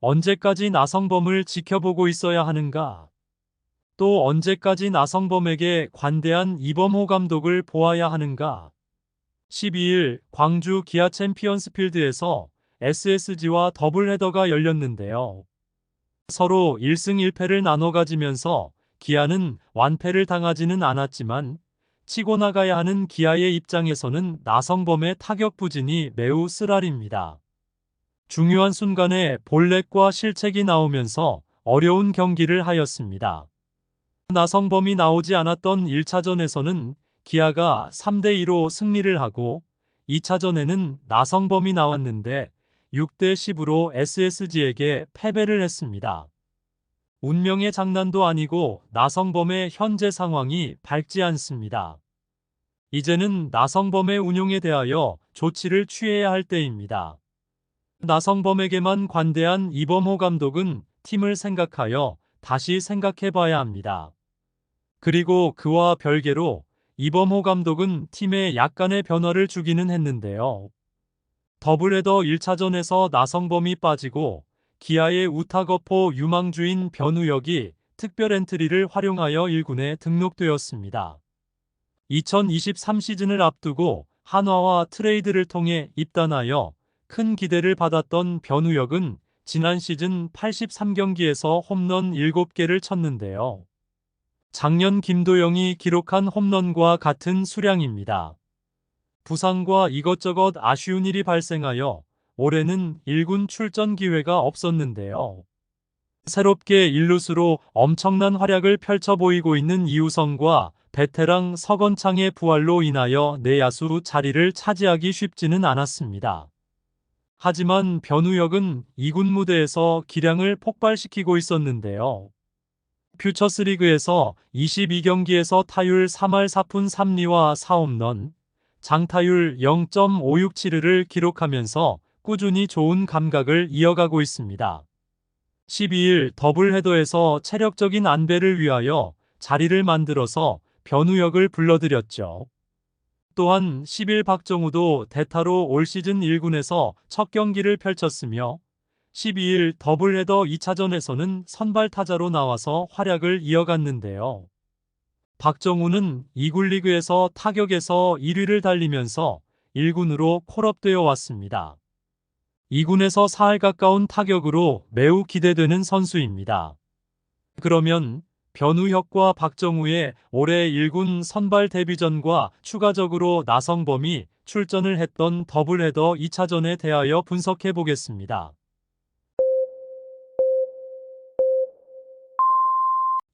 언제까지 나성범을 지켜보고 있어야 하는가? 또 언제까지 나성범에게 관대한 이범호 감독을 보아야 하는가? 12일 광주 기아 챔피언스 필드에서 SSG와 더블헤더가 열렸는데요. 서로 1승 1패를 나눠 가지면서 기아는 완패를 당하지는 않았지만 치고 나가야 하는 기아의 입장에서는 나성범의 타격 부진이 매우 쓰라립니다. 중요한 순간에 볼넷과 실책이 나오면서 어려운 경기를 하였습니다. 나성범이 나오지 않았던 1차전에서는 기아가 3대2로 승리를 하고 2차전에는 나성범이 나왔는데 6대10으로 SSG에게 패배를 했습니다. 운명의 장난도 아니고 나성범의 현재 상황이 밝지 않습니다. 이제는 나성범의 운용에 대하여 조치를 취해야 할 때입니다. 나성범에게만 관대한 이범호 감독은 팀을 생각하여 다시 생각해 봐야 합니다. 그리고 그와 별개로 이범호 감독은 팀에 약간의 변화를 주기는 했는데요. 더블헤더 1차전에서 나성범이 빠지고 기아의 우타거포 유망주인 변우혁이 특별 엔트리를 활용하여 1군에 등록되었습니다. 2023 시즌을 앞두고 한화와 트레이드를 통해 입단하여 큰 기대를 받았던 변우혁은 지난 시즌 83경기에서 홈런 7개를 쳤는데요. 작년 김도영이 기록한 홈런과 같은 수량입니다. 부상과 이것저것 아쉬운 일이 발생하여 올해는 1군 출전 기회가 없었는데요. 새롭게 1루수로 엄청난 활약을 펼쳐 보이고 있는 이우성과 베테랑 서건창의 부활로 인하여 내야수 자리를 차지하기 쉽지는 않았습니다. 하지만 변우혁은 2군 무대에서 기량을 폭발시키고 있었는데요. 퓨처스리그에서 22경기에서 타율 3할 4푼 3리와 4홈런, 장타율 0.567을 기록하면서 꾸준히 좋은 감각을 이어가고 있습니다. 12일 더블헤더에서 체력적인 안배를 위하여 자리를 만들어서 변우혁을 불러들였죠. 또한 10일 박정우도 대타로 올 시즌 1군에서 첫 경기를 펼쳤으며 12일 더블헤더 2차전에서는 선발 타자로 나와서 활약을 이어갔는데요. 박정우는 2군 리그에서 타격에서 1위를 달리면서 1군으로 콜업되어 왔습니다. 2군에서 4할 가까운 타격으로 매우 기대되는 선수입니다. 그러면 변우혁과 박정우의 올해 1군 선발 데뷔전과 추가적으로 나성범이 출전을 했던 더블헤더 2차전에 대하여 분석해 보겠습니다.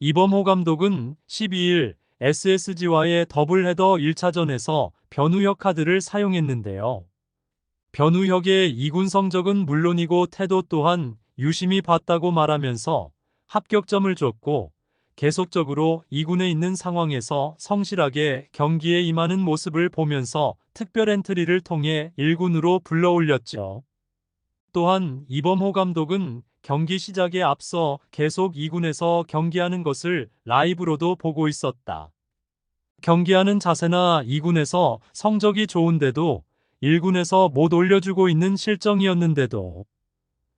이범호 감독은 12일 SSG와의 더블헤더 1차전에서 변우혁 카드를 사용했는데요. 변우혁의 2군 성적은 물론이고 태도 또한 유심히 봤다고 말하면서 합격점을 줬고 계속적으로 2군에 있는 상황에서 성실하게 경기에 임하는 모습을 보면서 특별 엔트리를 통해 1군으로 불러올렸죠. 또한 이범호 감독은 경기 시작에 앞서 계속 2군에서 경기하는 것을 라이브로도 보고 있었다. 경기하는 자세나 2군에서 성적이 좋은데도 1군에서 못 올려주고 있는 실정이었는데도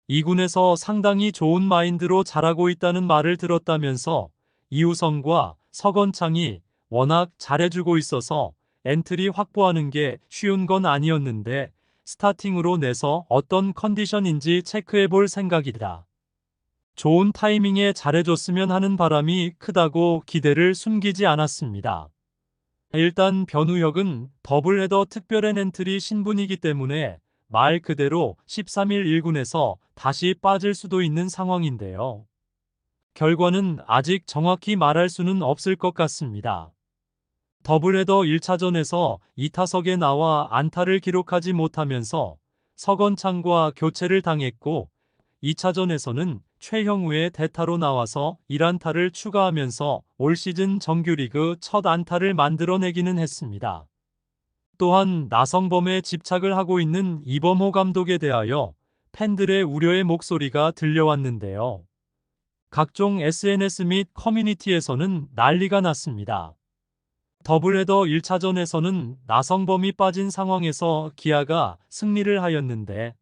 2군에서 상당히 좋은 마인드로 잘하고 있다는 말을 들었다면서 이우성과 서건창이 워낙 잘해주고 있어서 엔트리 확보하는 게 쉬운 건 아니었는데 스타팅으로 내서 어떤 컨디션인지 체크해 볼 생각이다. 좋은 타이밍에 잘해줬으면 하는 바람이 크다고 기대를 숨기지 않았습니다. 일단 변우혁은 더블헤더 특별엔 엔트리 신분이기 때문에 말 그대로 13일 1군에서 다시 빠질 수도 있는 상황인데요. 결과는 아직 정확히 말할 수는 없을 것 같습니다. 더블헤더 1차전에서 2타석에 나와 안타를 기록하지 못하면서 서건창과 교체를 당했고 2차전에서는 최형우의 대타로 나와서 1안타를 추가하면서 올 시즌 정규리그 첫 안타를 만들어내기는 했습니다. 또한 나성범에 집착을 하고 있는 이범호 감독에 대하여 팬들의 우려의 목소리가 들려왔는데요. 각종 SNS 및 커뮤니티에서는 난리가 났습니다. 더블헤더 1차전에서는 나성범이 빠진 상황에서 기아가 승리를 하였는데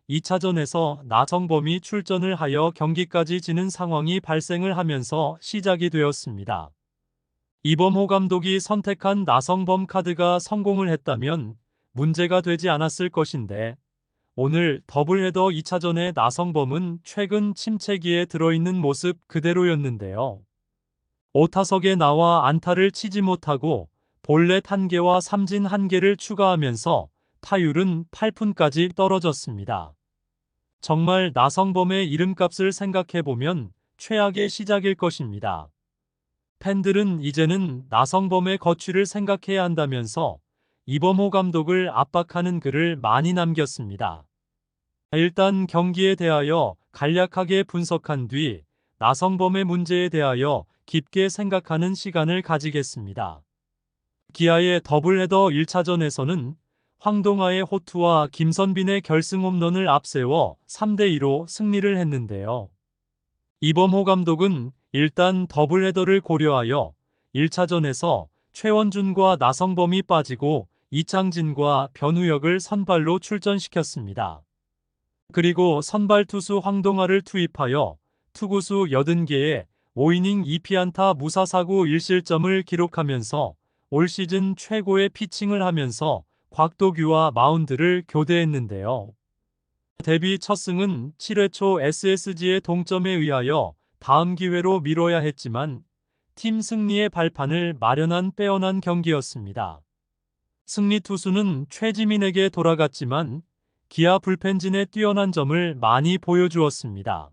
2차전에서 나성범이 출전을 하여 경기까지 지는 상황이 발생을 하면서 시작이 되었습니다. 이범호 감독이 선택한 나성범 카드가 성공을 했다면 문제가 되지 않았을 것인데 오늘 더블헤더 2차전의 나성범은 최근 침체기에 들어있는 모습 그대로였는데요. 5타석에 나와 안타를 치지 못하고 볼넷 1개와 삼진 1개를 추가하면서 타율은 8푼까지 떨어졌습니다. 정말 나성범의 이름값을 생각해보면 최악의 시작일 것입니다. 팬들은 이제는 나성범의 거취를 생각해야 한다면서 이범호 감독을 압박하는 글을 많이 남겼습니다. 일단 경기에 대하여 간략하게 분석한 뒤 나성범의 문제에 대하여 깊게 생각하는 시간을 가지겠습니다. 기아의 더블헤더 1차전에서는 황동아의 호투와 김선빈의 결승 홈런을 앞세워 3대2로 승리를 했는데요. 이범호 감독은 일단 더블헤더를 고려하여 1차전에서 최원준과 나성범이 빠지고 이창진과 변우혁을 선발로 출전시켰습니다. 그리고 선발 투수 황동아를 투입하여 투구수 80개에 5이닝 2피안타 무사사구 1실점을 기록하면서 올 시즌 최고의 피칭을 하면서 곽도규와 마운드를 교대했는데요. 데뷔 첫 승은 7회 초 SSG의 동점에 의하여 다음 기회로 미뤄야 했지만 팀 승리의 발판을 마련한 빼어난 경기였습니다. 승리 투수는 최지민에게 돌아갔지만 기아 불펜진의 뛰어난 점을 많이 보여주었습니다.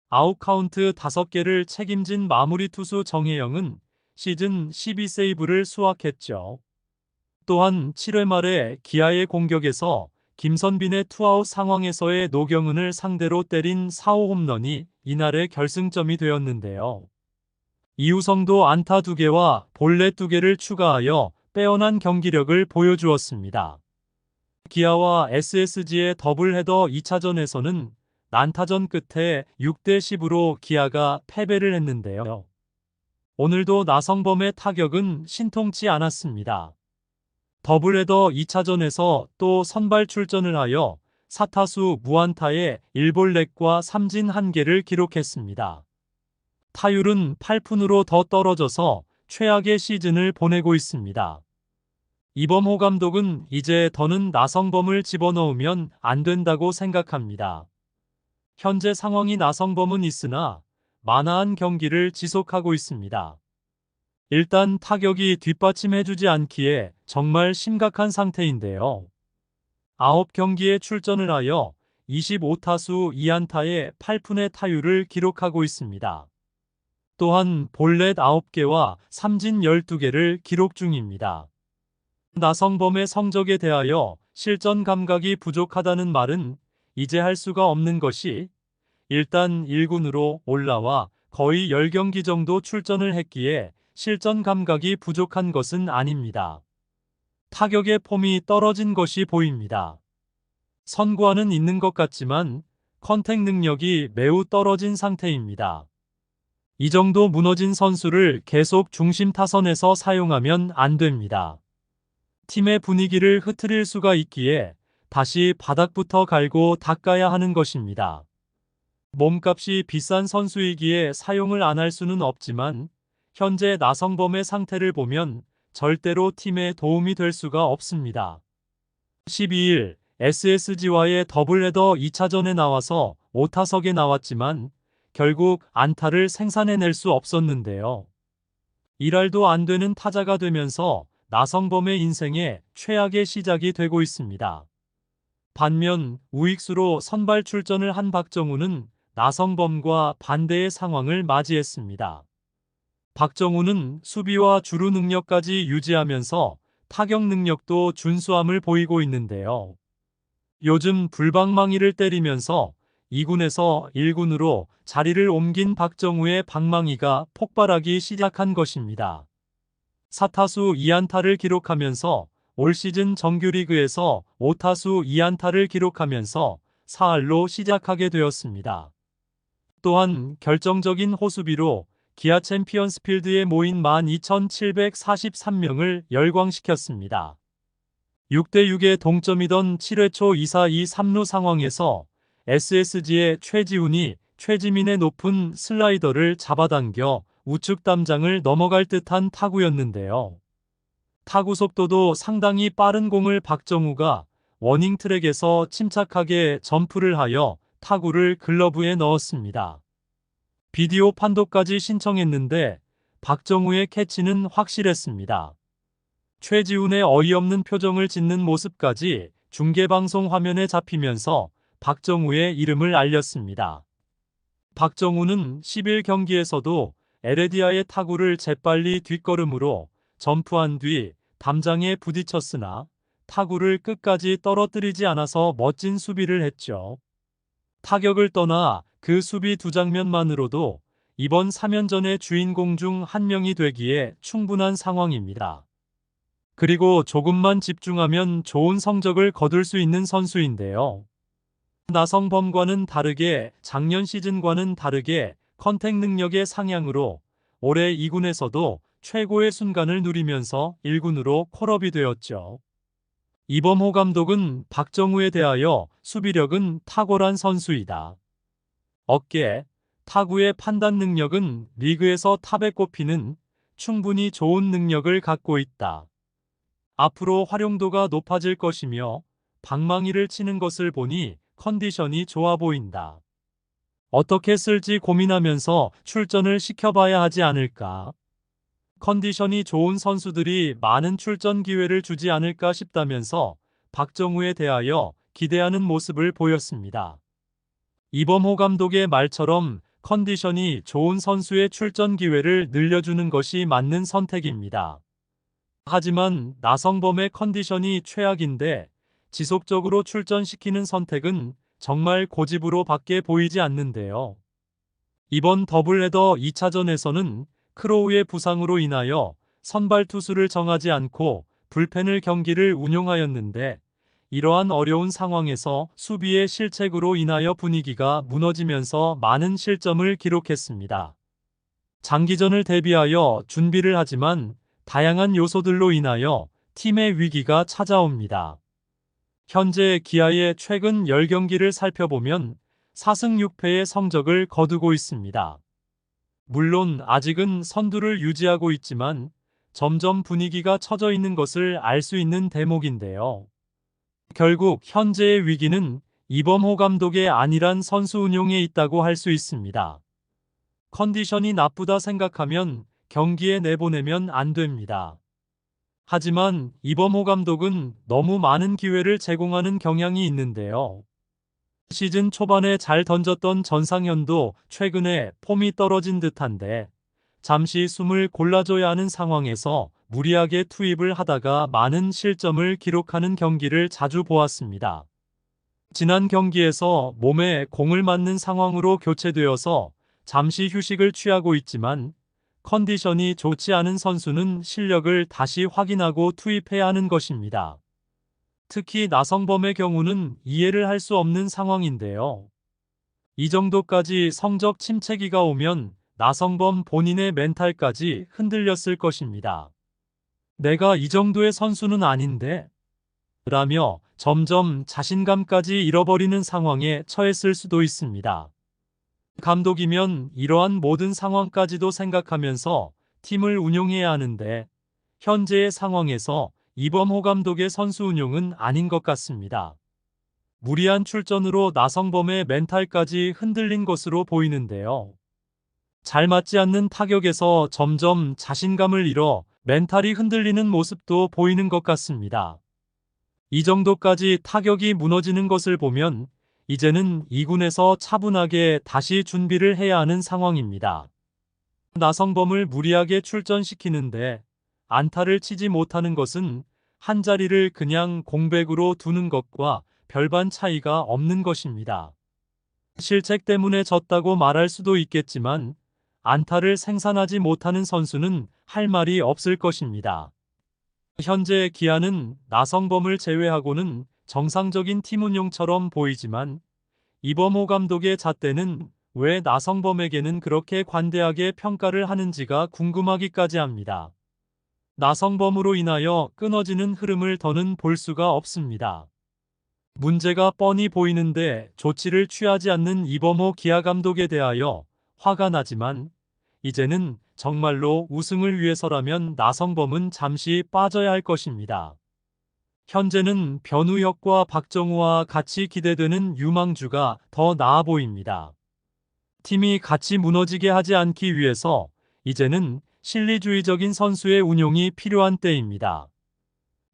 아웃카운트 5개를 책임진 마무리 투수 정혜영은 시즌 12세이브를 수확했죠. 또한 7회 말에 기아의 공격에서 김선빈의 투아웃 상황에서의 노경은을 상대로 때린 4호 홈런이 이날의 결승점이 되었는데요. 이우성도 안타 2개와 볼넷 2개를 추가하여 빼어난 경기력을 보여주었습니다. 기아와 SSG의 더블헤더 2차전에서는 난타전 끝에 6대10으로 기아가 패배를 했는데요. 오늘도 나성범의 타격은 신통치 않았습니다. 더블헤더 2차전에서 또 선발 출전을 하여 4타수 무안타에 1볼넷과 삼진 1개를 기록했습니다. 타율은 8푼으로 더 떨어져서 최악의 시즌을 보내고 있습니다. 이범호 감독은 이제 더는 나성범을 집어넣으면 안 된다고 생각합니다. 현재 상황이 나성범은 있으나 만화한 경기를 지속하고 있습니다. 일단 타격이 뒷받침해주지 않기에 정말 심각한 상태인데요. 9경기에 출전을 하여 25타수 2안타에 8푼의 타율을 기록하고 있습니다. 또한 볼넷 9개와 삼진 12개를 기록 중입니다. 나성범의 성적에 대하여 실전 감각이 부족하다는 말은 이제 할 수가 없는 것이 일단 1군으로 올라와 거의 10경기 정도 출전을 했기에 실전 감각이 부족한 것은 아닙니다. 타격의 폼이 떨어진 것이 보입니다. 선구안은 있는 것 같지만 컨택 능력이 매우 떨어진 상태입니다. 이 정도 무너진 선수를 계속 중심 타선에서 사용하면 안 됩니다. 팀의 분위기를 흐트릴 수가 있기에 다시 바닥부터 갈고 닦아야 하는 것입니다. 몸값이 비싼 선수이기에 사용을 안 할 수는 없지만 현재 나성범의 상태를 보면 절대로 팀에 도움이 될 수가 없습니다. 12일 SSG와의 더블헤더 2차전에 나와서 5타석에 나왔지만 결국 안타를 생산해낼 수 없었는데요. 일할도 안 되는 타자가 되면서 나성범의 인생에 최악의 시작이 되고 있습니다. 반면 우익수로 선발 출전을 한 박정우는 나성범과 반대의 상황을 맞이했습니다. 박정우는 수비와 주루 능력까지 유지하면서 타격 능력도 준수함을 보이고 있는데요. 요즘 불방망이를 때리면서 2군에서 1군으로 자리를 옮긴 박정우의 방망이가 폭발하기 시작한 것입니다. 4타수 2안타를 기록하면서 올 시즌 정규리그에서 5타수 2안타를 기록하면서 4할로 시작하게 되었습니다. 또한 결정적인 호수비로 기아 챔피언스 필드에 모인 12,743명을 열광시켰습니다. 6대6의 동점이던 7회 초 2사2 3루 상황에서 SSG의 최지훈이 최지민의 높은 슬라이더를 잡아당겨 우측 담장을 넘어갈 듯한 타구였는데요. 타구 속도도 상당히 빠른 공을 박정우가 워닝트랙에서 침착하게 점프를 하여 타구를 글러브에 넣었습니다. 비디오 판독까지 신청했는데 박정우의 캐치는 확실했습니다. 최지훈의 어이없는 표정을 짓는 모습까지 중계방송 화면에 잡히면서 박정우의 이름을 알렸습니다. 박정우는 10일 경기에서도 에레디아의 타구를 재빨리 뒷걸음으로 점프한 뒤 담장에 부딪혔으나 타구를 끝까지 떨어뜨리지 않아서 멋진 수비를 했죠. 타격을 떠나 그 수비 두 장면만으로도 이번 3연전의 주인공 중 한 명이 되기에 충분한 상황입니다. 그리고 조금만 집중하면 좋은 성적을 거둘 수 있는 선수인데요. 나성범과는 다르게 작년 시즌과는 다르게 컨택 능력의 상향으로 올해 2군에서도 최고의 순간을 누리면서 1군으로 콜업이 되었죠. 이범호 감독은 박정우에 대하여 수비력은 탁월한 선수이다. 어깨, 타구의 판단 능력은 리그에서 탑에 꼽히는 충분히 좋은 능력을 갖고 있다. 앞으로 활용도가 높아질 것이며 방망이를 치는 것을 보니 컨디션이 좋아 보인다. 어떻게 쓸지 고민하면서 출전을 시켜봐야 하지 않을까? 컨디션이 좋은 선수들이 많은 출전 기회를 주지 않을까 싶다면서 박정우에 대하여 기대하는 모습을 보였습니다. 이범호 감독의 말처럼 컨디션이 좋은 선수의 출전 기회를 늘려주는 것이 맞는 선택입니다. 하지만 나성범의 컨디션이 최악인데 지속적으로 출전시키는 선택은 정말 고집으로 밖에 보이지 않는데요. 이번 더블헤더 2차전에서는 크로우의 부상으로 인하여 선발 투수를 정하지 않고 불펜을 경기를 운용하였는데 이러한 어려운 상황에서 수비의 실책으로 인하여 분위기가 무너지면서 많은 실점을 기록했습니다. 장기전을 대비하여 준비를 하지만 다양한 요소들로 인하여 팀의 위기가 찾아옵니다. 현재 기아의 최근 10경기를 살펴보면 4승 6패의 성적을 거두고 있습니다. 물론 아직은 선두를 유지하고 있지만 점점 분위기가 처져 있는 것을 알 수 있는 대목인데요. 결국 현재의 위기는 이범호 감독의 안일한 선수 운용에 있다고 할 수 있습니다. 컨디션이 나쁘다 생각하면 경기에 내보내면 안 됩니다. 하지만 이범호 감독은 너무 많은 기회를 제공하는 경향이 있는데요. 시즌 초반에 잘 던졌던 전상현도 최근에 폼이 떨어진 듯한데 잠시 숨을 골라줘야 하는 상황에서 무리하게 투입을 하다가 많은 실점을 기록하는 경기를 자주 보았습니다. 지난 경기에서 몸에 공을 맞는 상황으로 교체되어서 잠시 휴식을 취하고 있지만 컨디션이 좋지 않은 선수는 실력을 다시 확인하고 투입해야 하는 것입니다. 특히 나성범의 경우는 이해를 할 수 없는 상황인데요. 이 정도까지 성적 침체기가 오면 나성범 본인의 멘탈까지 흔들렸을 것입니다. 내가 이 정도의 선수는 아닌데? 라며 점점 자신감까지 잃어버리는 상황에 처했을 수도 있습니다. 감독이면 이러한 모든 상황까지도 생각하면서 팀을 운용해야 하는데 현재의 상황에서 이범호 감독의 선수 운용은 아닌 것 같습니다. 무리한 출전으로 나성범의 멘탈까지 흔들린 것으로 보이는데요. 잘 맞지 않는 타격에서 점점 자신감을 잃어 멘탈이 흔들리는 모습도 보이는 것 같습니다. 이 정도까지 타격이 무너지는 것을 보면 이제는 2군에서 차분하게 다시 준비를 해야 하는 상황입니다. 나성범을 무리하게 출전시키는데 안타를 치지 못하는 것은 한자리를 그냥 공백으로 두는 것과 별반 차이가 없는 것입니다. 실책 때문에 졌다고 말할 수도 있겠지만 안타를 생산하지 못하는 선수는 할 말이 없을 것입니다. 현재 기아는 나성범을 제외하고는 정상적인 팀 운용처럼 보이지만 이범호 감독의 잣대는 왜 나성범에게는 그렇게 관대하게 평가를 하는지가 궁금하기까지 합니다. 나성범으로 인하여 끊어지는 흐름을 더는 볼 수가 없습니다. 문제가 뻔히 보이는데 조치를 취하지 않는 이범호 기아 감독에 대하여 화가 나지만 이제는 정말로 우승을 위해서라면 나성범은 잠시 빠져야 할 것입니다. 현재는 변우혁과 박정우와 같이 기대되는 유망주가 더 나아 보입니다. 팀이 같이 무너지게 하지 않기 위해서 이제는 실리주의적인 선수의 운용이 필요한 때입니다.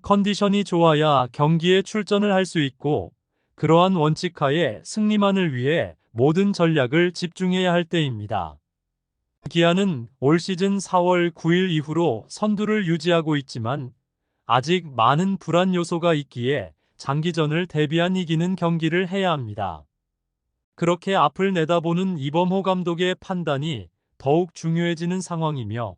컨디션이 좋아야 경기에 출전을 할 수 있고 그러한 원칙하에 승리만을 위해 모든 전략을 집중해야 할 때입니다. 기아는 올 시즌 4월 9일 이후로 선두를 유지하고 있지만 아직 많은 불안 요소가 있기에 장기전을 대비한 이기는 경기를 해야 합니다. 그렇게 앞을 내다보는 이범호 감독의 판단이 더욱 중요해지는 상황이며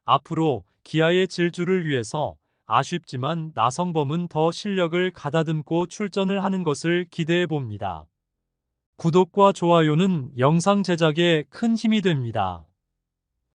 앞으로 기아의 질주를 위해서 아쉽지만 나성범은 더 실력을 가다듬고 출전을 하는 것을 기대해 봅니다. 구독과 좋아요는 영상 제작에 큰 힘이 됩니다.